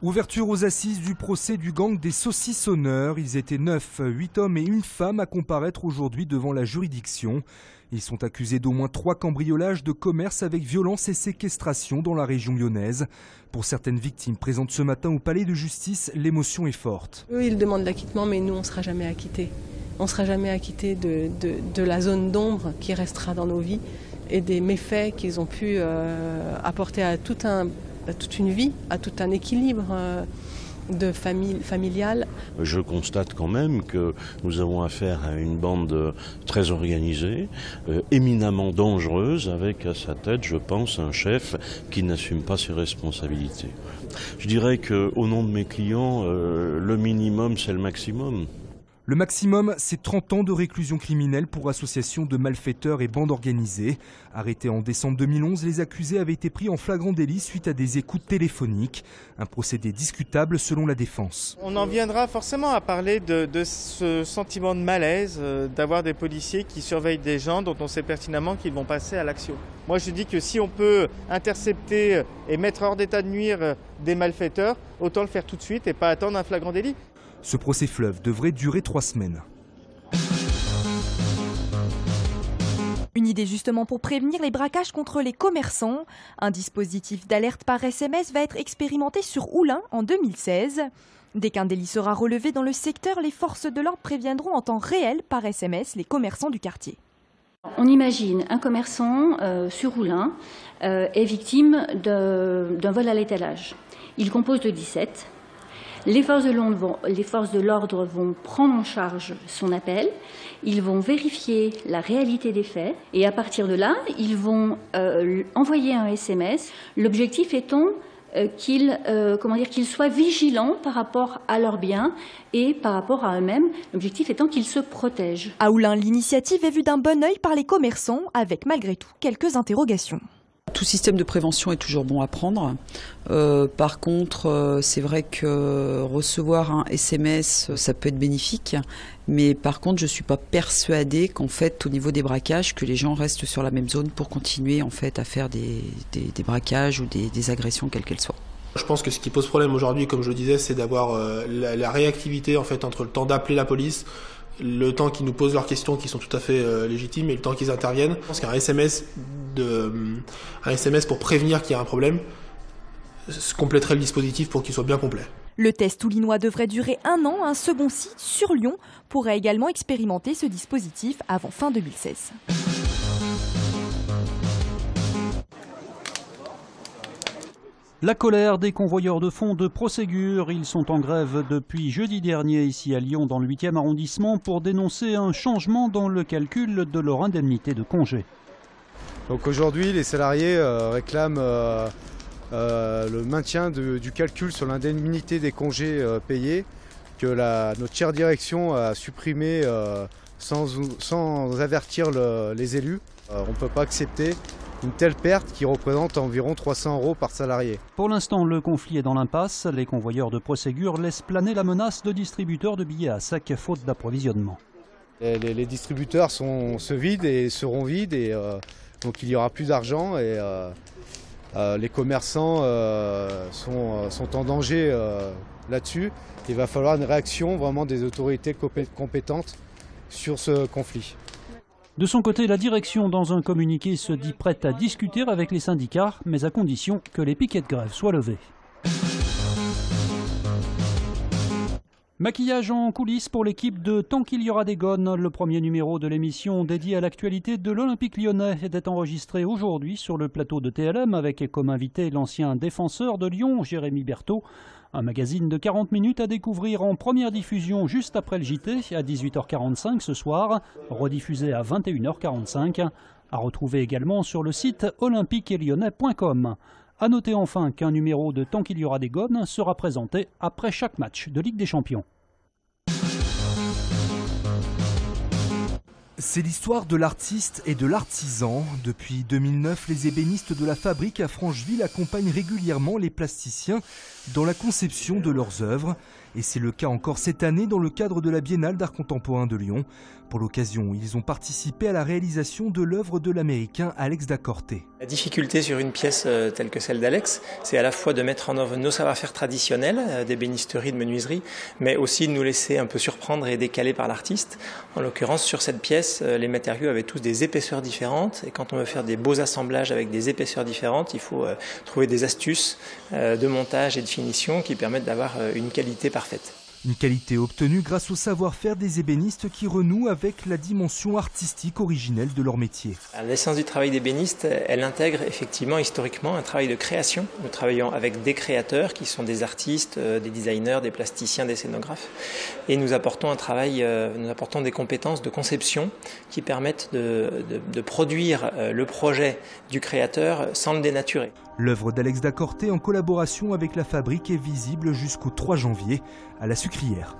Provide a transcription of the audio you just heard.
Ouverture aux assises du procès du gang des saucissonneurs. Ils étaient 9, 8 hommes et une femme à comparaître aujourd'hui devant la juridiction. Ils sont accusés d'au moins 3 cambriolages de commerce avec violence et séquestration dans la région lyonnaise. Pour certaines victimes présentes ce matin au palais de justice, l'émotion est forte. Eux, ils demandent l'acquittement, mais nous, on ne sera jamais acquittés. On ne sera jamais acquittés de la zone d'ombre qui restera dans nos vies et des méfaits qu'ils ont pu apporter à toute une vie, à tout un équilibre familial. Je constate quand même que nous avons affaire à une bande très organisée, éminemment dangereuse, avec à sa tête, je pense, un chef qui n'assume pas ses responsabilités. Je dirais qu'au nom de mes clients, le minimum, c'est le maximum. Le maximum, c'est 30 ans de réclusion criminelle pour association de malfaiteurs et bandes organisées. Arrêtés en décembre 2011, les accusés avaient été pris en flagrant délit suite à des écoutes téléphoniques. Un procédé discutable selon la défense. On en viendra forcément à parler de ce sentiment de malaise, d'avoir des policiers qui surveillent des gens dont on sait pertinemment qu'ils vont passer à l'action. Moi je dis que si on peut intercepter et mettre hors d'état de nuire des malfaiteurs, autant le faire tout de suite et pas attendre un flagrant délit. Ce procès fleuve devrait durer 3 semaines. Une idée justement pour prévenir les braquages contre les commerçants. Un dispositif d'alerte par SMS va être expérimenté sur Oulin en 2016. Dès qu'un délit sera relevé dans le secteur, les forces de l'ordre préviendront en temps réel par SMS les commerçants du quartier. On imagine un commerçant sur Oulin est victime d'un vol à l'étalage. Il compose le 17. Les forces de l'ordre vont prendre en charge son appel, ils vont vérifier la réalité des faits et à partir de là, ils vont envoyer un SMS. L'objectif étant qu'ils soient vigilants par rapport à leurs biens et par rapport à eux-mêmes, l'objectif étant qu'ils se protègent. À Oulin, l'initiative est vue d'un bon œil par les commerçants, avec malgré tout quelques interrogations. Tout système de prévention est toujours bon à prendre. Par contre, c'est vrai que recevoir un SMS, ça peut être bénéfique. Mais par contre, je ne suis pas persuadée qu'en fait, au niveau des braquages, que les gens restent sur la même zone pour continuer en fait à faire des braquages ou des agressions, quelles qu'elles soient. Je pense que ce qui pose problème aujourd'hui, comme je le disais, c'est d'avoir la réactivité en fait entre le temps d'appeler la police, le temps qu'ils nous posent leurs questions qui sont tout à fait légitimes et le temps qu'ils interviennent. Je pense qu'un SMS pour prévenir qu'il y a un problème compléterait le dispositif pour qu'il soit bien complet. Le test oulinois devrait durer 1 an. Un second site sur Lyon pourrait également expérimenter ce dispositif avant fin 2016. La colère des convoyeurs de fonds de Prosegur. Ils sont en grève depuis jeudi dernier ici à Lyon dans le 8e arrondissement pour dénoncer un changement dans le calcul de leur indemnité de congé. Donc aujourd'hui les salariés réclament le maintien du calcul sur l'indemnité des congés payés que notre chère direction a supprimé sans avertir les élus. On ne peut pas accepter une telle perte qui représente environ 300 € par salarié. Pour l'instant, le conflit est dans l'impasse. Les convoyeurs de Prosegur laissent planer la menace de distributeurs de billets à sec faute d'approvisionnement. Les distributeurs se vident et seront vides et donc il n'y aura plus d'argent et les commerçants sont en danger là-dessus. Il va falloir une réaction vraiment des autorités compétentes sur ce conflit. De son côté, la direction, dans un communiqué, se dit prête à discuter avec les syndicats, mais à condition que les piquets de grève soient levés. Maquillage en coulisses pour l'équipe de Tant qu'il y aura des gones. Le premier numéro de l'émission dédié à l'actualité de l'Olympique lyonnais est enregistré aujourd'hui sur le plateau de TLM avec comme invité l'ancien défenseur de Lyon, Jérémy Berthaud. Un magazine de 40 minutes à découvrir en première diffusion juste après le JT à 18h45 ce soir, rediffusé à 21h45, à retrouver également sur le site olympiquelyonnais.com. A noter enfin qu'un numéro de Tant qu'il y aura des gones sera présenté après chaque match de Ligue des Champions. C'est l'histoire de l'artiste et de l'artisan. Depuis 2009, les ébénistes de la Fabrique à Francheville accompagnent régulièrement les plasticiens dans la conception de leurs œuvres. Et c'est le cas encore cette année dans le cadre de la Biennale d'art contemporain de Lyon. Pour l'occasion, ils ont participé à la réalisation de l'œuvre de l'Américain Alex da Corte. La difficulté sur une pièce telle que celle d'Alex, c'est à la fois de mettre en œuvre nos savoir-faire traditionnels, d'ébénisterie, de menuiserie, mais aussi de nous laisser un peu surprendre et décaler par l'artiste. En l'occurrence, sur cette pièce, les matériaux avaient tous des épaisseurs différentes, et quand on veut faire des beaux assemblages avec des épaisseurs différentes, il faut trouver des astuces de montage et de finition qui permettent d'avoir une qualité parfaite. Une qualité obtenue grâce au savoir-faire des ébénistes qui renouent avec la dimension artistique originelle de leur métier. L'essence du travail d'ébéniste, elle intègre effectivement historiquement un travail de création. Nous travaillons avec des créateurs qui sont des artistes, des designers, des plasticiens, des scénographes. Et nous apportons des compétences de conception qui permettent de produire le projet du créateur sans le dénaturer. L'œuvre d'Alex da Corte en collaboration avec la Fabrique est visible jusqu'au 3 janvier à la Sucrière.